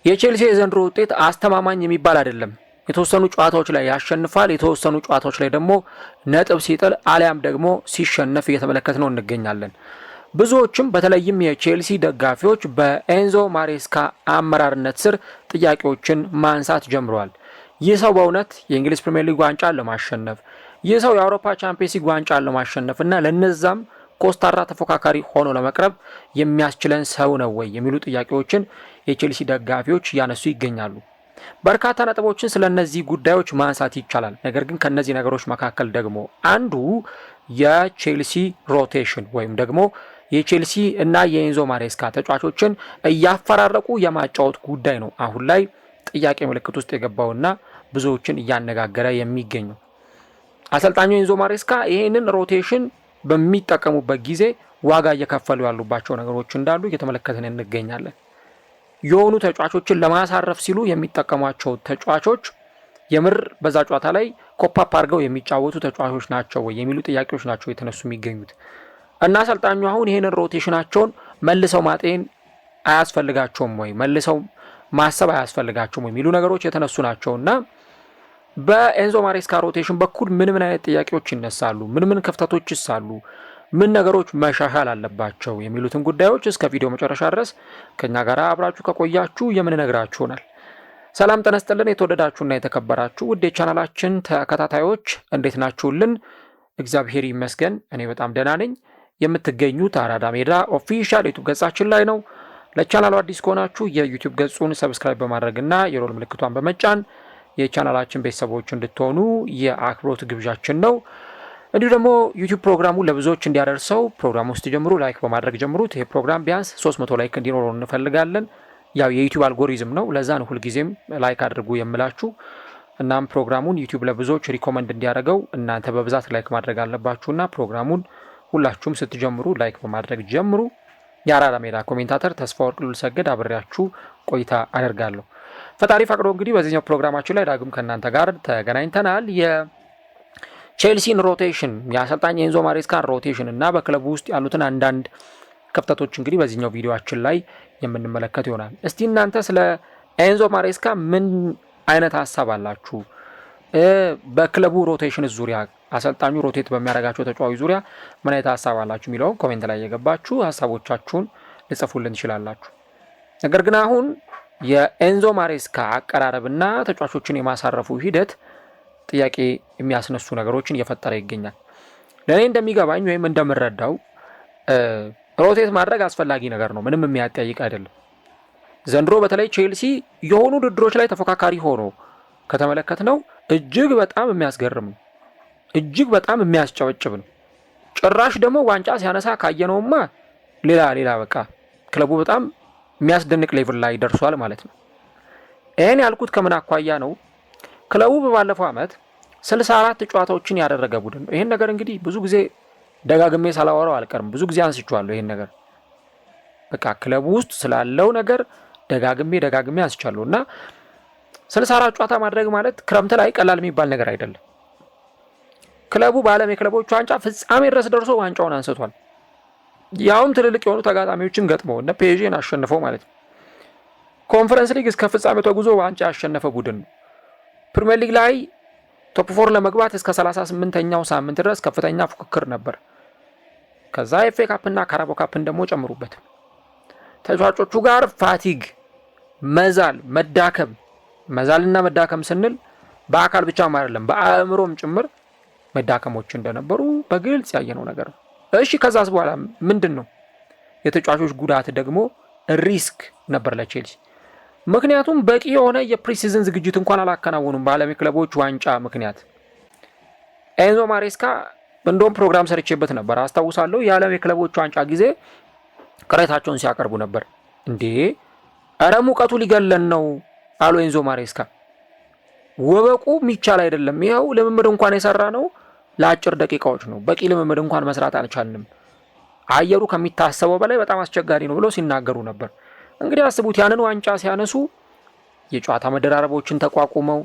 የቼልሲ የዘንድሮ ውጤት አስተማማኝ የሚባል አይደለም። የተወሰኑ ጨዋታዎች ላይ ያሸንፋል፣ የተወሰኑ ጨዋታዎች ላይ ደግሞ ነጥብ ሲጥል አሊያም ደግሞ ሲሸነፍ እየተመለከትነው እንገኛለን። ብዙዎችም በተለይም የቼልሲ ደጋፊዎች በኤንዞ ማሬስካ አመራርነት ስር ጥያቄዎችን ማንሳት ጀምረዋል። ይህ ሰው በእውነት የእንግሊዝ ፕሪሚየር ሊግ ዋንጫን ለማሸነፍ ይህ ሰው የአውሮፓ ቻምፒየንስ ሊግ ዋንጫን ለማሸነፍ እና ለነዛም ኮስታራ ተፎካካሪ ሆኖ ለመቅረብ የሚያስችለን ሰው ነው ወይ የሚሉ ጥያቄዎችን የቼልሲ ደጋፊዎች ያነሱ ይገኛሉ። በርካታ ነጥቦችን ስለነዚህ ጉዳዮች ማንሳት ይቻላል። ነገር ግን ከነዚህ ነገሮች መካከል ደግሞ አንዱ የቼልሲ ሮቴሽን ወይም ደግሞ የቼልሲ እና የኤንዞ ማሬስካ ተጫዋቾችን እያፈራረቁ የማጫወት ጉዳይ ነው አሁን ላይ ጥያቄ ምልክት ውስጥ የገባውና ብዙዎችን እያነጋገረ የሚገኘው። አሰልጣኙ ኤንዞ ማሬስካ ይህንን ሮቴሽን በሚጠቀሙበት ጊዜ ዋጋ እየከፈሉ ያሉባቸው ነገሮች እንዳሉ እየተመለከትን እንገኛለን። የሆኑ ተጫዋቾችን ለማሳረፍ ሲሉ የሚጠቀሟቸው ተጫዋቾች የምር በዛ ጨዋታ ላይ ኮፓፕ አድርገው የሚጫወቱ ተጫዋቾች ናቸው ወይ የሚሉ ጥያቄዎች ናቸው የተነሱ የሚገኙት እና አሰልጣኙ አሁን ይህንን ሮቴሽናቸውን መልሰው ማጤን አያስፈልጋቸውም ወይ መልሰው ማሰብ አያስፈልጋቸውም የሚሉ ነገሮች የተነሱ ናቸው እና በኤንዞ ማሬስካ ሮቴሽን በኩል ምን አይነት ጥያቄዎች ይነሳሉ፣ ምን ክፍተቶች ይሳሉ፣ ምን ነገሮች መሻሻል አለባቸው የሚሉትን ጉዳዮች እስከ ቪዲዮ መጨረሻ ድረስ ከኛ ጋር አብራችሁ ከቆያችሁ የምንነግራችሁ ይሆናል። ሰላም ጤና ይስጥልን የተወደዳችሁና የተከበራችሁ ውድ የቻናላችን ተከታታዮች እንዴት ናችሁልን? እግዚአብሔር ይመስገን እኔ በጣም ደህና ነኝ። የምትገኙት አራዳ ሜዳ ኦፊሻል ዩቲዩብ ገጻችን ላይ ነው። ለቻናሉ አዲስ ከሆናችሁ የዩቲዩብ ገጹን ሰብስክራይብ በማድረግና የሮል ምልክቷን በመጫን የቻናላችን ቤተሰቦች እንድትሆኑ የአክብሮት ግብዣችን ነው። እንዲሁ ደግሞ ዩቲዩብ ፕሮግራሙ ለብዙዎች እንዲያደርሰው ፕሮግራሙ ውስጥ ጀምሩ፣ ላይክ በማድረግ ጀምሩት። ይሄ ፕሮግራም ቢያንስ 300 ላይክ እንዲኖረው እንፈልጋለን። ያው የዩቲዩብ አልጎሪዝም ነው፣ ለዛ ነው ሁልጊዜም ላይክ አድርጉ የምላችሁ። እናም ፕሮግራሙን ዩቲዩብ ለብዙዎች ሪኮመንድ እንዲያደርገው እናንተ በብዛት ላይክ ማድረግ አለባችሁና ፕሮግራሙን ሁላችሁም ስትጀምሩ ላይክ በማድረግ ጀምሩ። የአራዳ ሜዳ ኮሜንታተር ተስፋ ወርቅ ሉልሰገድ አብሬያችሁ ቆይታ አደርጋለሁ። ፈጣሪ ፈቅዶ እንግዲህ በዚህኛው ፕሮግራማችን ላይ ዳግም ከእናንተ ጋር ተገናኝተናል። የቼልሲን ሮቴሽን የአሰልጣኝ ኤንዞ ማሬስካን ሮቴሽን እና በክለቡ ውስጥ ያሉትን አንዳንድ ክፍተቶች እንግዲህ በዚህኛው ቪዲዮአችን ላይ የምንመለከት ይሆናል። እስቲ እናንተ ስለ ኤንዞ ማሬስካ ምን አይነት ሀሳብ አላችሁ? በክለቡ ሮቴሽን ዙሪያ አሰልጣኙ ሮቴት በሚያደርጋቸው ተጫዋቾች ዙሪያ ምን አይነት ሀሳብ አላችሁ የሚለውን ኮሜንት ላይ የገባችሁ ሀሳቦቻችሁን ልጽፉልን ትችላላችሁ። ነገር ግን አሁን የኤንዞ ማሬስካ አቀራረብና ተጫዋቾችን የማሳረፉ ሂደት ጥያቄ የሚያስነሱ ነገሮችን እየፈጠረ ይገኛል። ለእኔ እንደሚገባኝ ወይም እንደምረዳው ሮቴት ማድረግ አስፈላጊ ነገር ነው፣ ምንም የሚያጠያይቅ አይደለም። ዘንድሮ በተለይ ቼልሲ የሆኑ ውድድሮች ላይ ተፎካካሪ ሆኖ ከተመለከትነው እጅግ በጣም የሚያስገርም ነው፣ እጅግ በጣም የሚያስጨበጭብ ነው። ጭራሽ ደግሞ ዋንጫ ሲያነሳ ካየነውማ ሌላ በቃ ክለቡ በጣም የሚያስደንቅ ሌቭል ላይ ደርሷል ማለት ነው። ይህን ያልኩት ከምን አኳያ ነው? ክለቡ በባለፈው ዓመት 64 ጨዋታዎችን ያደረገ ቡድን ነው። ይህን ነገር እንግዲህ ብዙ ጊዜ ደጋግሜ ሳላወራው አልቀርም፣ ብዙ ጊዜ አንስቼዋለሁ። ይህን ነገር በቃ ክለቡ ውስጥ ስላለው ነገር ደጋግሜ አንስቻለሁ እና 64 ጨዋታ ማድረግ ማለት ክረምት ላይ ቀላል የሚባል ነገር አይደለም። ክለቡ በዓለም የክለቦች ዋንጫ ፍጻሜ ድረስ ደርሶ ዋንጫውን አንስቷል። ያውም ትልልቅ የሆኑ ተጋጣሚዎችን ገጥመው እና ፔዥን አሸንፈው ማለት ነው። ኮንፈረንስ ሊግ እስከ ፍጻሜው ተጉዞ ዋንጫ ያሸነፈ ቡድን ነው። ፕሪሚየር ሊግ ላይ ቶፕ 4 ለመግባት እስከ 38ኛው ሳምንት ድረስ ከፍተኛ ፉክክር ነበር። ከዛ ኤፍኤ ካፕና ካራቦ ካፕን ደግሞ ጨምሩበት። ተጫዋቾቹ ጋር ፋቲግ መዛልና መዳከም ስንል በአካል ብቻም አይደለም በአእምሮም ጭምር መዳከሞች እንደነበሩ በግልጽ ያየነው ነገር ነው። እሺ ከዛስ በኋላ ምንድን ነው? የተጫዋቾች ጉዳት ደግሞ ሪስክ ነበር ለቼልሲ። ምክንያቱም በቂ የሆነ የፕሪሲዝን ዝግጅት እንኳን አላከናወኑም በዓለም የክለቦች ዋንጫ ምክንያት። ኤንዞ ማሬስካ እንደውም ፕሮግራም ሰርቼበት ነበር አስታውሳለሁ። የዓለም የክለቦች ዋንጫ ጊዜ ቅሬታቸውን ሲያቀርቡ ነበር። እንዴ ኧረ ሙቀቱ ሊገለን ነው አሉ ኤንዞ ማሬስካ። ወበቁ የሚቻል አይደለም፣ ይኸው ልምምድ እንኳን የሰራ ነው ለአጭር ደቂቃዎች ነው፣ በቂ ልምምድ እንኳን መስራት አልቻልንም፣ አየሩ ከሚታሰበው በላይ በጣም አስቸጋሪ ነው ብለው ሲናገሩ ነበር። እንግዲህ አስቡት ያንን ዋንጫ ሲያነሱ የጨዋታ መደራረቦችን ተቋቁመው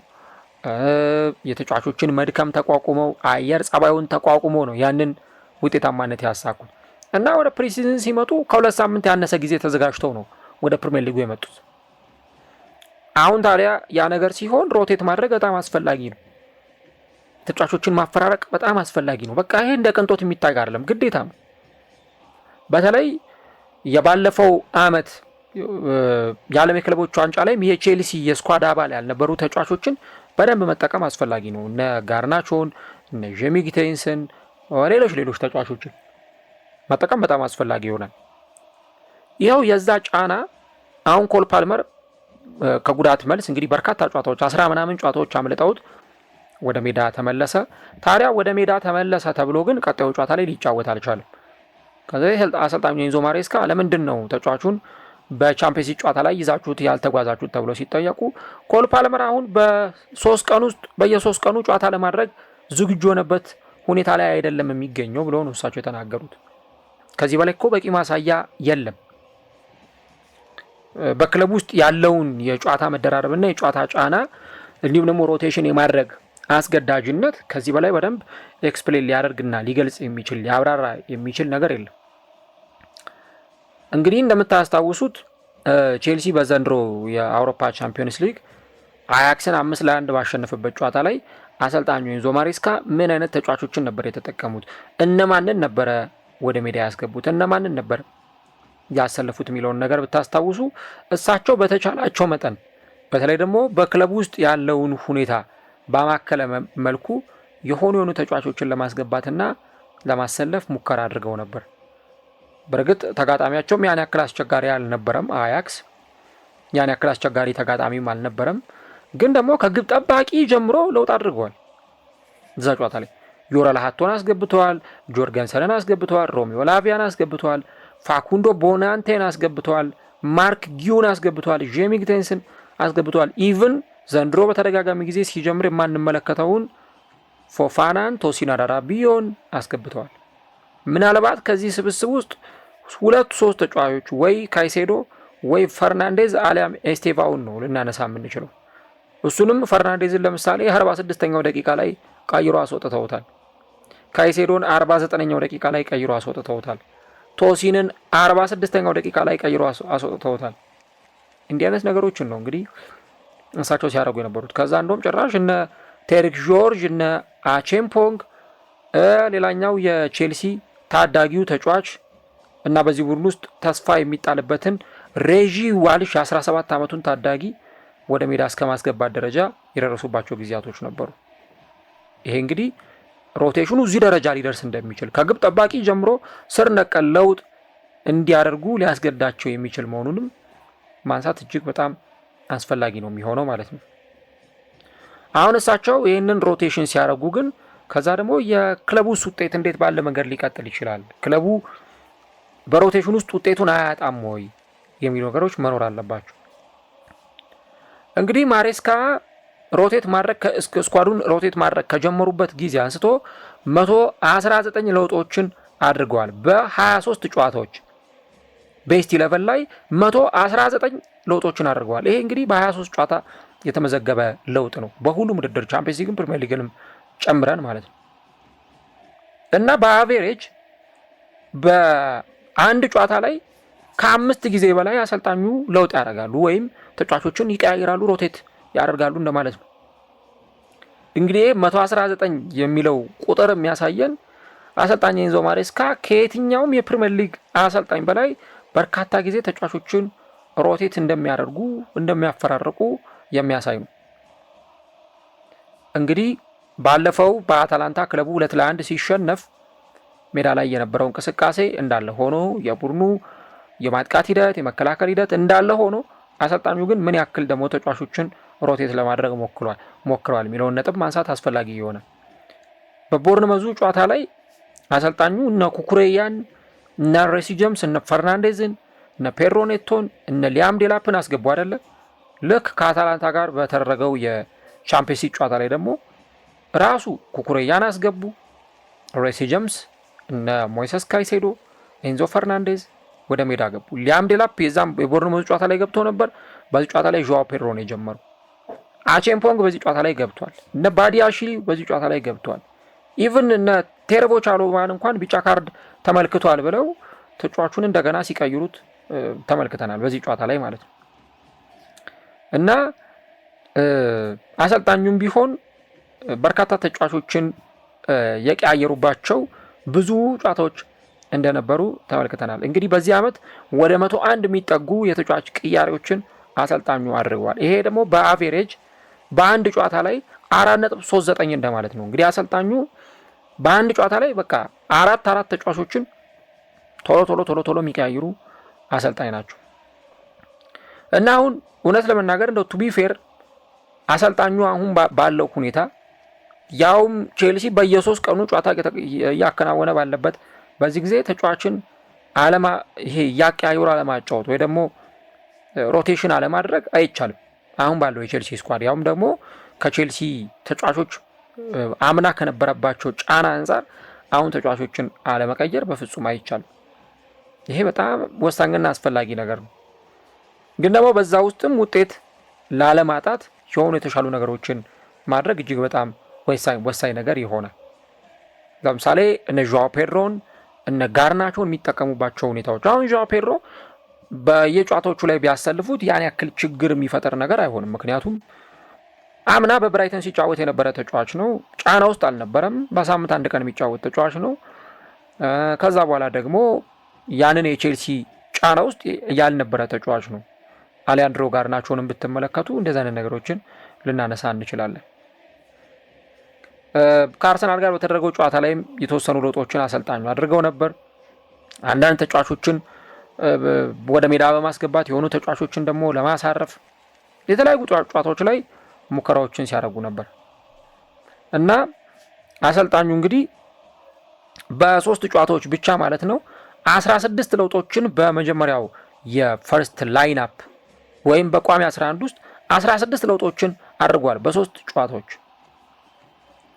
የተጫዋቾችን መድከም ተቋቁመው አየር ጸባዩን ተቋቁመው ነው ያንን ውጤታማነት ያሳኩት እና ወደ ፕሪሲዝን ሲመጡ ከሁለት ሳምንት ያነሰ ጊዜ ተዘጋጅተው ነው ወደ ፕሪሚየር ሊጉ የመጡት። አሁን ታዲያ ያ ነገር ሲሆን ሮቴት ማድረግ በጣም አስፈላጊ ነው። ተጫዋቾችን ማፈራረቅ በጣም አስፈላጊ ነው። በቃ ይሄ እንደ ቅንጦት የሚታይ አይደለም፣ ግዴታ ነው። በተለይ የባለፈው አመት የዓለም የክለቦች ዋንጫ ላይ የቼልሲ የስኳድ አባል ያልነበሩ ተጫዋቾችን በደንብ መጠቀም አስፈላጊ ነው። እነ ጋርናቾን፣ እነ ጄሚ ጊቴንስን፣ ሌሎች ተጫዋቾችን መጠቀም በጣም አስፈላጊ ይሆናል። ይኸው የዛ ጫና አሁን ኮል ፓልመር ከጉዳት መልስ እንግዲህ በርካታ ጨዋታዎች 10 ምናምን ጨዋታዎች አምልጠውት ወደ ሜዳ ተመለሰ። ታዲያ ወደ ሜዳ ተመለሰ ተብሎ ግን ቀጣዩ ጨዋታ ላይ ሊጫወት አልቻለም። ከዚህ አሰልጣኙ ኤንዞ ማሬስካ ለምንድን ነው ተጫዋቹን በቻምፒየንስ ሊግ ጨዋታ ላይ ይዛችሁት ያልተጓዛችሁት ተብሎ ሲጠየቁ ኮል ፓልመር አሁን በየ3 ቀኑ ጨዋታ ለማድረግ ዝግጁ የሆነበት ሁኔታ ላይ አይደለም የሚገኘው ብለው ነው እሳቸው የተናገሩት። ከዚህ በላይ እኮ በቂ ማሳያ የለም። በክለብ ውስጥ ያለውን የጨዋታ መደራረብና የጨዋታ ጫና እንዲሁም ደግሞ ሮቴሽን የማድረግ አስገዳጅነት ከዚህ በላይ በደንብ ኤክስፕሌን ሊያደርግና ሊገልጽ የሚችል ሊያብራራ የሚችል ነገር የለም። እንግዲህ እንደምታስታውሱት ቼልሲ በዘንድሮ የአውሮፓ ቻምፒዮንስ ሊግ አያክስን 5-1 ባሸነፈበት ጨዋታ ላይ አሰልጣኙ ኤንዞ ማሬስካ ምን አይነት ተጫዋቾችን ነበር የተጠቀሙት? እነማንን ነበረ ወደ ሜዳ ያስገቡት? እነማንን ነበር ያሰለፉት የሚለውን ነገር ብታስታውሱ እሳቸው በተቻላቸው መጠን በተለይ ደግሞ በክለብ ውስጥ ያለውን ሁኔታ በማከለ መልኩ የሆኑ ተጫዋቾችን ለማስገባትና ለማሰለፍ ሙከራ አድርገው ነበር። በእርግጥ ተጋጣሚያቸውም ያን ያክል አስቸጋሪ አልነበረም። አያክስ ያን ያክል አስቸጋሪ ተጋጣሚም አልነበረም። ግን ደግሞ ከግብ ጠባቂ ጀምሮ ለውጥ አድርገዋል። እዛ ጨዋታ ላይ ዮረል ሃቶን አስገብተዋል፣ ጆርገንሰንን አስገብተዋል፣ ሮሚዮ ላቪያን አስገብተዋል፣ ፋኩንዶ ቦናንቴን አስገብተዋል፣ ማርክ ጊዩን አስገብተዋል፣ ጄሚ ጊቴንስን አስገብተዋል። ኢቭን ዘንድሮ በተደጋጋሚ ጊዜ ሲጀምር የማንመለከተውን ፎፋናን፣ ቶሲን አዳራቢዮን አስገብተዋል። ምናልባት ከዚህ ስብስብ ውስጥ 2-3 ተጫዋቾች ወይ ካይሴዶ ወይ ፈርናንዴዝ አሊያም ኤስቴቫውን ነው ልናነሳ የምንችለው። እሱንም ፈርናንዴዝን ለምሳሌ 46ኛው ደቂቃ ላይ ቀይሮ አስወጥተውታል። ካይሴዶን 49ኛው ደቂቃ ላይ ቀይሮ አስወጥተውታል። ቶሲንን 46ኛው ደቂቃ ላይ ቀይሮ አስወጥተውታል። እንዲህ አይነት ነገሮችን ነው እንግዲህ እሳቸው ሲያደርጉ የነበሩት። ከዛ እንደውም ጭራሽ እነ ቴሪክ ጆርጅ እነ አቼምፖንግ ሌላኛው የቼልሲ ታዳጊው ተጫዋች እና በዚህ ቡድን ውስጥ ተስፋ የሚጣልበትን ሬጂ ዋልሽ 17 ዓመቱን ታዳጊ ወደ ሜዳ እስከ ማስገባት ደረጃ የደረሱባቸው ጊዜያቶች ነበሩ። ይሄ እንግዲህ ሮቴሽኑ እዚህ ደረጃ ሊደርስ እንደሚችል ከግብ ጠባቂ ጀምሮ ስር ነቀል ለውጥ እንዲያደርጉ ሊያስገዳቸው የሚችል መሆኑንም ማንሳት እጅግ በጣም አስፈላጊ ነው የሚሆነው ማለት ነው። አሁን እሳቸው ይህንን ሮቴሽን ሲያደርጉ ግን ከዛ ደግሞ የክለቡ ውስጥ ውጤት እንዴት ባለ መንገድ ሊቀጥል ይችላል፣ ክለቡ በሮቴሽን ውስጥ ውጤቱን አያጣም ወይ የሚሉ ነገሮች መኖር አለባቸው። እንግዲህ ማሬስካ ሮቴት ማድረግ ስኳዱን ሮቴት ማድረግ ከጀመሩበት ጊዜ አንስቶ 119 ለውጦችን አድርገዋል። በ23 ጨዋታዎች ቤስት 11 ላይ 119 ለውጦችን አድርገዋል። ይሄ እንግዲህ በ23 ጨዋታ የተመዘገበ ለውጥ ነው፣ በሁሉም ውድድር ቻምፒየንስ ሊግን ፕሪሚየር ሊግንም ጨምረን ማለት ነው። እና በአቬሬጅ በአንድ ጨዋታ ላይ ከ5 ጊዜ በላይ አሰልጣኙ ለውጥ ያደርጋሉ ወይም ተጫዋቾችን ይቀያይራሉ፣ ሮቴት ያደርጋሉ እንደማለት ነው። እንግዲህ 119 የሚለው ቁጥር የሚያሳየን አሰልጣኝ ኤንዞ ማሬስካ ከየትኛውም የፕሪሚየር ሊግ አሰልጣኝ በላይ በርካታ ጊዜ ተጫዋቾችን ሮቴት እንደሚያደርጉ እንደሚያፈራርቁ የሚያሳይ ነው። እንግዲህ ባለፈው በአታላንታ ክለቡ 2-1 ሲሸነፍ ሜዳ ላይ የነበረው እንቅስቃሴ እንዳለ ሆኖ የቡድኑ የማጥቃት ሂደት የመከላከል ሂደት እንዳለ ሆኖ አሰልጣኙ ግን ምን ያክል ደግሞ ተጫዋቾችን ሮቴት ለማድረግ ሞክረዋል የሚለውን ነጥብ ማንሳት አስፈላጊ የሆነ በቦርንመዙ ጨዋታ ላይ አሰልጣኙ እነ ኩኩሬያን እነ ሬሲ ጀምስ እነ ፈርናንዴዝን እነ ፔድሮ ኔቶን እነ ሊያም ዴላፕን አስገቡ አይደለ? ልክ ከአታላንታ ጋር በተደረገው የቻምፒየንስ ሊግ ጨዋታ ላይ ደግሞ ራሱ ኩኩሬያን አስገቡ፣ ሬሲ ጀምስ እነ ሞይሰስ ካይሴዶ ኤንዞ ፈርናንዴዝ ወደ ሜዳ ገቡ። ሊያም ዴላፕ የዛም የቦርንመዙ ጨዋታ ላይ ገብቶ ነበር። በዚህ ጨዋታ ላይ ጆዋ ፔድሮ ነው የጀመረው። አቼምፖንግ በዚህ ጨዋታ ላይ ገብቷል። እነ ባዲያሺሊ በዚህ ጨዋታ ላይ ገብቷል። ኢቭን እነ ቴርቦ ቻሎባን እንኳን ቢጫ ካርድ ተመልክቷል ብለው ተጫዋቹን እንደገና ሲቀይሩት ተመልክተናል በዚህ ጨዋታ ላይ ማለት ነው። እና አሰልጣኙም ቢሆን በርካታ ተጫዋቾችን የቀያየሩባቸው ብዙ ጨዋታዎች እንደነበሩ ተመልክተናል። እንግዲህ በዚህ ዓመት ወደ 101 የሚጠጉ የተጫዋች ቅያሬዎችን አሰልጣኙ አድርገዋል። ይሄ ደግሞ በአቬሬጅ በአንድ ጨዋታ ላይ 4.39 እንደማለት ነው። እንግዲህ አሰልጣኙ በአንድ ጨዋታ ላይ በቃ አራት ተጫዋቾችን ቶሎ የሚቀያይሩ አሰልጣኝ ናቸው እና አሁን እውነት ለመናገር እንደው ቱ ቢ ፌር አሰልጣኙ አሁን ባለው ሁኔታ ያውም ቼልሲ በየ3 ቀኑ ጨዋታ እያከናወነ ባለበት በዚህ ጊዜ ተጫዋችን ይሄ ያቀያየሩ አለማጫወት ወይ ደግሞ ሮቴሽን አለማድረግ አይቻልም። አሁን ባለው የቼልሲ ስኳድ ያውም ደግሞ ከቼልሲ ተጫዋቾች አምና ከነበረባቸው ጫና አንጻር አሁን ተጫዋቾችን አለመቀየር በፍጹም አይቻልም። ይሄ በጣም ወሳኝና አስፈላጊ ነገር ነው። ግን ደግሞ በዛ ውስጥም ውጤት ላለማጣት የሆኑ የተሻሉ ነገሮችን ማድረግ እጅግ በጣም ወሳኝ ነገር ይሆናል። ለምሳሌ እነ ዣኦ ፔድሮን እነ ጋርናቾን የሚጠቀሙባቸው ሁኔታዎች አሁን ዣኦ ፔድሮ በየጨዋታዎቹ ላይ ቢያሰልፉት ያን ያክል ችግር የሚፈጠር ነገር አይሆንም። ምክንያቱም አምና በብራይተን ሲጫወት የነበረ ተጫዋች ነው። ጫና ውስጥ አልነበረም። በሳምንት አንድ ቀን የሚጫወት ተጫዋች ነው። ከዛ በኋላ ደግሞ ያንን የቼልሲ ጫና ውስጥ ያልነበረ ተጫዋች ነው። አሊያንድሮ ጋርናቾንም ብትመለከቱ እንደዚህ አይነት ነገሮችን ልናነሳ እንችላለን። ከአርሰናል ጋር በተደረገው ጨዋታ ላይም የተወሰኑ ለውጦችን አሰልጣኙ አድርገው ነበር። አንዳንድ ተጫዋቾችን ወደ ሜዳ በማስገባት የሆኑ ተጫዋቾችን ደግሞ ለማሳረፍ የተለያዩ ጨዋታዎች ላይ ሙከራዎችን ሲያደርጉ ነበር እና አሰልጣኙ እንግዲህ በ3 ጨዋታዎች ብቻ ማለት ነው 16 ለውጦችን በመጀመሪያው የፈርስት ላይን አፕ ወይም በቋሚ 11 ውስጥ 16 ለውጦችን አድርጓል በ3 ጨዋታዎች።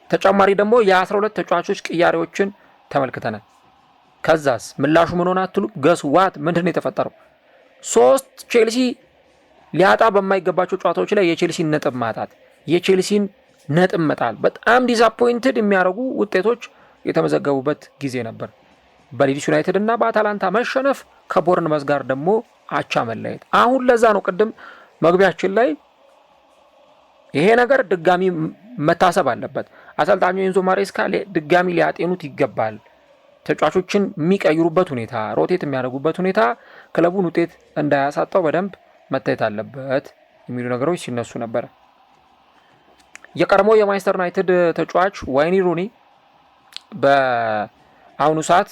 ተጨማሪ ደግሞ የ12 ተጫዋቾች ቅያሬዎችን ተመልክተናል። ከዛስ ምላሹ ምን ሆነ አትሉ? ገስ ዋት ምንድን ነው የተፈጠረው? 3 ቼልሲ ሊያጣ በማይገባቸው ጨዋታዎች ላይ የቼልሲን ነጥብ ማጣት፣ የቼልሲን ነጥብ መጣል፣ በጣም ዲስአፖይንትድ የሚያደርጉ ውጤቶች የተመዘገቡበት ጊዜ ነበር። በሊድስ ዩናይትድ እና በአታላንታ መሸነፍ፣ ከቦርንመዝ ጋር ደግሞ አቻ መለየት። አሁን ለዛ ነው ቅድም መግቢያችን ላይ ይሄ ነገር ድጋሚ መታሰብ አለበት። አሰልጣኙ ኤንዞ ማሬስካ ድጋሚ ሊያጤኑት ይገባል። ተጫዋቾችን የሚቀይሩበት ሁኔታ፣ ሮቴት የሚያደርጉበት ሁኔታ ክለቡን ውጤት እንዳያሳጣው በደንብ መታየት አለበት የሚሉ ነገሮች ሲነሱ ነበር። የቀድሞ የማንቸስተር ዩናይትድ ተጫዋች ዋይኒ ሩኒ በአሁኑ ሰዓት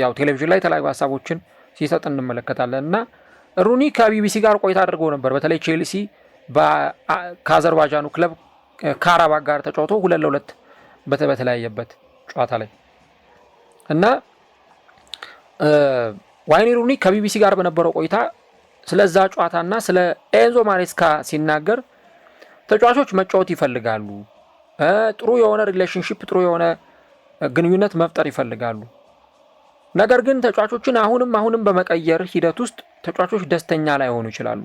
ያው ቴሌቪዥን ላይ የተለያዩ ሀሳቦችን ሲሰጥ እንመለከታለን እና ሩኒ ከቢቢሲ ጋር ቆይታ አድርገው ነበር። በተለይ ቼልሲ ከአዘርባይጃኑ ክለብ ካራባክ ጋር ተጫውቶ 2-2 በተለያየበት ጨዋታ ላይ እና ዋይኒ ሩኒ ከቢቢሲ ጋር በነበረው ቆይታ ስለዛ ጨዋታና ስለ ኤንዞ ማሬስካ ሲናገር ተጫዋቾች መጫወት ይፈልጋሉ፣ ጥሩ የሆነ ሪሌሽንሺፕ፣ ጥሩ የሆነ ግንኙነት መፍጠር ይፈልጋሉ። ነገር ግን ተጫዋቾችን አሁንም በመቀየር ሂደት ውስጥ ተጫዋቾች ደስተኛ ላይሆኑ ይችላሉ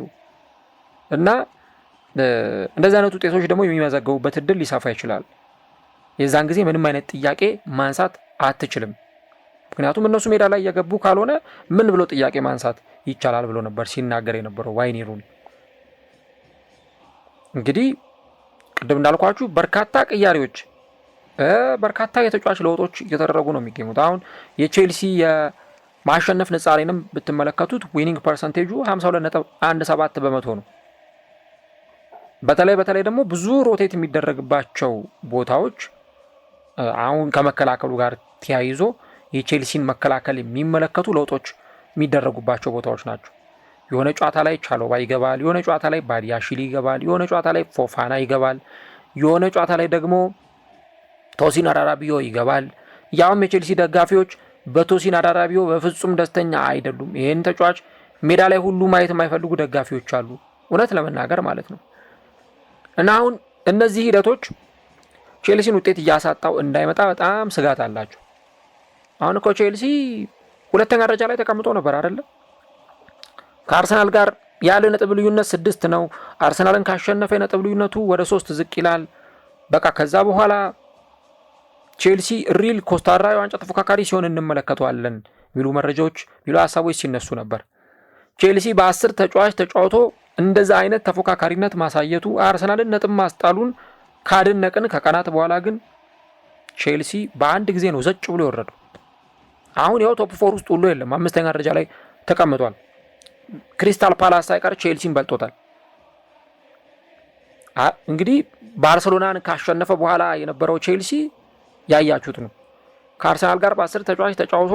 እና እንደዚህ አይነት ውጤቶች ደግሞ የሚመዘገቡበት እድል ሊሰፋ ይችላል። የዛን ጊዜ ምንም አይነት ጥያቄ ማንሳት አትችልም። ምክንያቱም እነሱ ሜዳ ላይ እየገቡ ካልሆነ ምን ብሎ ጥያቄ ማንሳት ይቻላል ብሎ ነበር ሲናገር የነበረው ዋይኒ ሩኒ። እንግዲህ ቅድም እንዳልኳችሁ በርካታ ቅያሬዎች፣ በርካታ የተጫዋች ለውጦች እየተደረጉ ነው የሚገኙት። አሁን የቼልሲ የማሸነፍ ንጻሬንም ብትመለከቱት ዊኒንግ ፐርሰንቴጁ 52.17% ነው። በተለይ ደግሞ ብዙ ሮቴት የሚደረግባቸው ቦታዎች አሁን ከመከላከሉ ጋር ተያይዞ የቼልሲን መከላከል የሚመለከቱ ለውጦች የሚደረጉባቸው ቦታዎች ናቸው። የሆነ ጨዋታ ላይ ቻሎባ ይገባል፣ የሆነ ጨዋታ ላይ ባዲያሺሊ ይገባል፣ የሆነ ጨዋታ ላይ ፎፋና ይገባል፣ የሆነ ጨዋታ ላይ ደግሞ ቶሲን አዳራቢዮ ይገባል። ያውም የቼልሲ ደጋፊዎች በቶሲን አዳራቢዮ በፍጹም ደስተኛ አይደሉም። ይህን ተጫዋች ሜዳ ላይ ሁሉ ማየት የማይፈልጉ ደጋፊዎች አሉ፣ እውነት ለመናገር ማለት ነው። እና አሁን እነዚህ ሂደቶች ቼልሲን ውጤት እያሳጣው እንዳይመጣ በጣም ስጋት አላቸው። አሁን እኮ ቼልሲ 2ኛ ደረጃ ላይ ተቀምጦ ነበር አይደለ? ከአርሰናል ጋር ያለ ነጥብ ልዩነት 6 ነው። አርሰናልን ካሸነፈ ነጥብ ልዩነቱ ወደ 3 ዝቅ ይላል። በቃ ከዛ በኋላ ቼልሲ ሪል ኮስታራ የዋንጫ ተፎካካሪ ሲሆን እንመለከተዋለን የሚሉ መረጃዎች፣ የሚሉ ሀሳቦች ሲነሱ ነበር። ቼልሲ በ10 ተጫዋች ተጫውቶ እንደዛ አይነት ተፎካካሪነት ማሳየቱ አርሰናልን ነጥብ ማስጣሉን ካደነቅን ከቀናት በኋላ ግን ቼልሲ በአንድ ጊዜ ነው ዘጭ ብሎ የወረደው። አሁን ያው ቶፕ 4 ውስጥ ሁሉ የለም፣ 5ኛ ደረጃ ላይ ተቀምጧል። ክሪስታል ፓላስ ሳይቀር ቼልሲን በልጦታል። እንግዲህ ባርሴሎናን ካሸነፈ በኋላ የነበረው ቼልሲ ያያችሁት ነው። ከአርሰናል ጋር በ10 ተጫዋች ተጫውቶ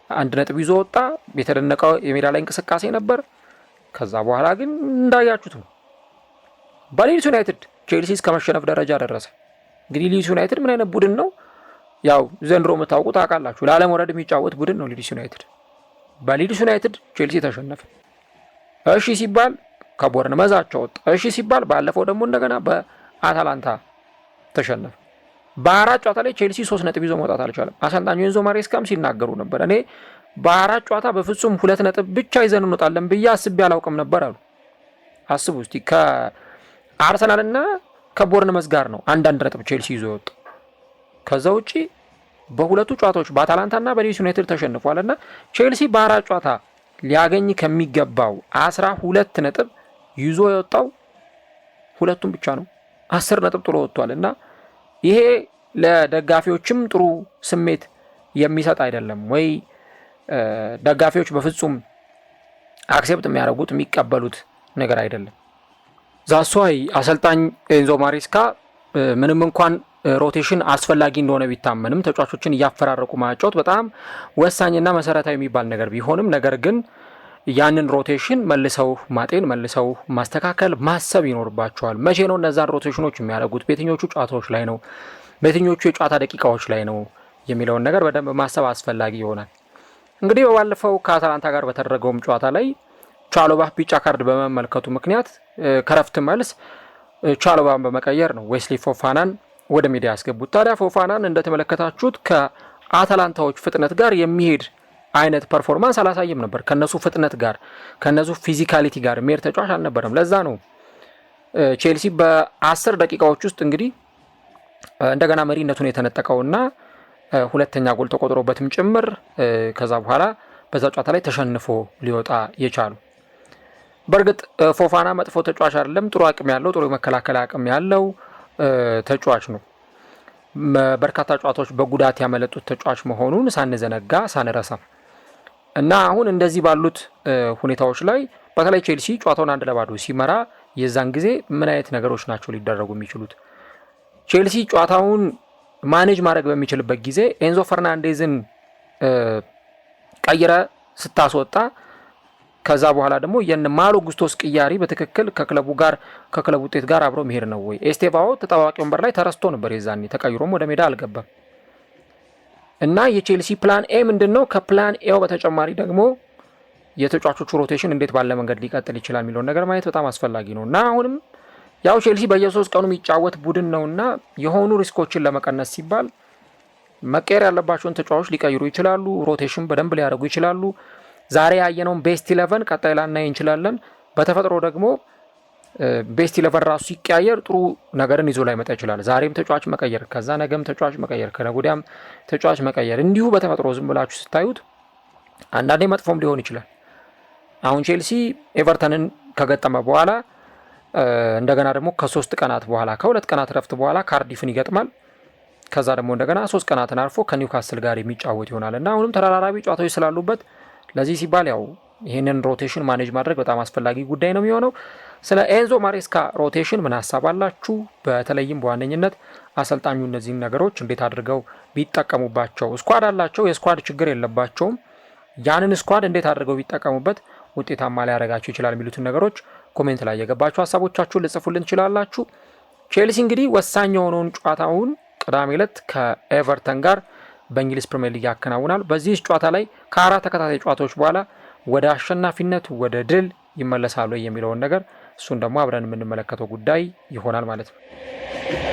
1 ነጥብ ይዞ ወጣ። የተደነቀ የሜዳ ላይ እንቅስቃሴ ነበር። ከዛ በኋላ ግን እንዳያችሁት ነው። በሊድስ ዩናይትድ ቼልሲ እስከ መሸነፍ ደረጃ ደረሰ። እንግዲህ ሊድስ ዩናይትድ ምን አይነት ቡድን ነው? ያው ዘንድሮ የምታውቁት ታውቃላችሁ። ለአለመውረድ የሚጫወት ቡድን ነው ሊድስ ዩናይትድ። በሊድስ ዩናይትድ ቼልሲ ተሸነፈ። እሺ ሲባል ከቦርንመዝ አቻ ወጣ። እሺ ሲባል ባለፈው ደግሞ እንደገና በአታላንታ ተሸነፈ። በ4 ጨዋታ ላይ ቼልሲ 3 ነጥብ ይዞ መውጣት አልቻለም። አሰልጣኙ ኤንዞ ማሬስካም ሲናገሩ ነበር፣ እኔ በ4 ጨዋታ በፍጹም 2 ነጥብ ብቻ ይዘን እንወጣለን ብዬ አስቤ አላውቅም ነበር አሉ። አስቡ እስቲ ከአርሰናልና ከቦርንመዝ ጋር ነው 1 ነጥብ ቼልሲ ይዞ ወጣ። ከዛ ውጪ በሁለቱ ጨዋታዎች በአታላንታና በሊድስ ዩናይትድ ተሸንፏልና ቼልሲ በ4 ጨዋታ ሊያገኝ ከሚገባው 12 ነጥብ ይዞ የወጣው 2ቱን ብቻ ነው። 10 ነጥብ ጥሎ ወጥቷል። እና ይሄ ለደጋፊዎችም ጥሩ ስሜት የሚሰጥ አይደለም ወይ? ደጋፊዎች በፍጹም አክሴፕት የሚያደርጉት የሚቀበሉት ነገር አይደለም። ዛሷይ አሰልጣኝ ኤንዞ ማሬስካ ምንም እንኳን ሮቴሽን አስፈላጊ እንደሆነ ቢታመንም ተጫዋቾችን እያፈራረቁ ማጫወት በጣም ወሳኝና መሰረታዊ የሚባል ነገር ቢሆንም ነገር ግን ያንን ሮቴሽን መልሰው ማጤን፣ መልሰው ማስተካከል፣ ማሰብ ይኖርባቸዋል። መቼ ነው እነዛን ሮቴሽኖች የሚያደርጉት? በየትኞቹ ጨዋታዎች ላይ ነው? በየትኞቹ የጨዋታ ደቂቃዎች ላይ ነው የሚለውን ነገር በደንብ ማሰብ አስፈላጊ ይሆናል። እንግዲህ በባለፈው ከአታላንታ ጋር በተደረገውም ጨዋታ ላይ ቻሎባ ቢጫ ካርድ በመመልከቱ ምክንያት ከረፍት መልስ ቻሎባን በመቀየር ነው ዌስሊ ፎፋናን ወደ ሜዳ ያስገቡት። ታዲያ ፎፋናን እንደተመለከታችሁት ከአታላንታዎች ፍጥነት ጋር የሚሄድ አይነት ፐርፎርማንስ አላሳየም ነበር። ከነሱ ፍጥነት ጋር ከነሱ ፊዚካሊቲ ጋር የሚሄድ ተጫዋች አልነበረም። ለዛ ነው ቼልሲ በ10 ደቂቃዎች ውስጥ እንግዲህ እንደገና መሪነቱን የተነጠቀውና 2ኛ ጎል ተቆጥሮበትም ጭምር ከዛ በኋላ በዛ ጨዋታ ላይ ተሸንፎ ሊወጣ የቻሉ። በእርግጥ ፎፋና መጥፎ ተጫዋች አይደለም። ጥሩ አቅም ያለው ጥሩ የመከላከል አቅም ያለው ተጫዋች ነው። በርካታ ጨዋታዎች በጉዳት ያመለጡት ተጫዋች መሆኑን ሳንዘነጋ ሳንረሳ እና አሁን እንደዚህ ባሉት ሁኔታዎች ላይ በተለይ ቼልሲ ጨዋታውን 1-0 ሲመራ የዛን ጊዜ ምን አይነት ነገሮች ናቸው ሊደረጉ የሚችሉት? ቼልሲ ጨዋታውን ማኔጅ ማድረግ በሚችልበት ጊዜ ኤንዞ ፈርናንዴዝን ቀይረ ስታስወጣ ከዛ በኋላ ደግሞ የማሎ ጉስቶስ ቅያሪ በትክክል ከክለቡ ውጤት ጋር አብሮ መሄድ ነው ወይ? ኤስቴቫኦ ተጠባባቂ ወንበር ላይ ተረስቶ ነበር የዛኔ ተቀይሮም ወደ ሜዳ አልገባም። እና የቼልሲ ፕላን ኤ ምንድነው? ከፕላን ኤው በተጨማሪ ደግሞ የተጫዋቾቹ ሮቴሽን እንዴት ባለ መንገድ ሊቀጥል ይችላል የሚለውን ነገር ማየት በጣም አስፈላጊ ነው። እና አሁንም ያው ቼልሲ በየ3 ቀኑ የሚጫወት ቡድን ነውና የሆኑ ሪስኮችን ለመቀነስ ሲባል መቀየር ያለባቸውን ተጫዋቾች ሊቀይሩ ይችላሉ። ሮቴሽን በደንብ ሊያደርጉ ይችላሉ። ዛሬ ያየነውን ቤስት 11 ቀጣይ ላናይ እንችላለን። በተፈጥሮ ደግሞ ቤስት 11 ራሱ ሲቀያየር ጥሩ ነገርን ይዞ ላይ መጣ ይችላል። ዛሬም ተጫዋች መቀየር፣ ከዛ ነገም ተጫዋች መቀየር፣ ከነገ ወዲያም ተጫዋች መቀየር እንዲሁ በተፈጥሮ ዝም ብላችሁ ስታዩት አንዳንዴ መጥፎም ሊሆን ይችላል። አሁን ቼልሲ ኤቨርተንን ከገጠመ በኋላ እንደገና ደግሞ ከ3 ቀናት በኋላ ከ2 ቀናት ረፍት በኋላ ካርዲፍን ይገጥማል። ከዛ ደግሞ እንደገና 3 ቀናትን አልፎ ከኒውካስል ጋር የሚጫወት ይሆናል እና አሁንም ተራራቢ ጨዋታዎች ስላሉበት ለዚህ ሲባል ያው ይህንን ሮቴሽን ማኔጅ ማድረግ በጣም አስፈላጊ ጉዳይ ነው የሚሆነው። ስለ ኤንዞ ማሬስካ ሮቴሽን ምን ሀሳብ አላችሁ? በተለይም በዋነኝነት አሰልጣኙ እነዚህን ነገሮች እንዴት አድርገው ቢጠቀሙባቸው፣ ስኳድ አላቸው፣ የስኳድ ችግር የለባቸውም፣ ያንን ስኳድ እንዴት አድርገው ቢጠቀሙበት ውጤታማ ሊያደርጋቸው ይችላል የሚሉትን ነገሮች ኮሜንት ላይ የገባችሁ ሀሳቦቻችሁን ልጽፉልን ትችላላችሁ። ቼልሲ እንግዲህ ወሳኝ የሆነውን ጨዋታውን ቅዳሜ ዕለት ከኤቨርተን ጋር በእንግሊዝ ፕሪሚየር ሊግ ያከናውናል። በዚህ ጨዋታ ላይ ከ4 ተከታታይ ጨዋታዎች በኋላ ወደ አሸናፊነት ወደ ድል ይመለሳሉ የሚለውን ነገር እሱን ደግሞ አብረን የምንመለከተው ጉዳይ ይሆናል ማለት ነው።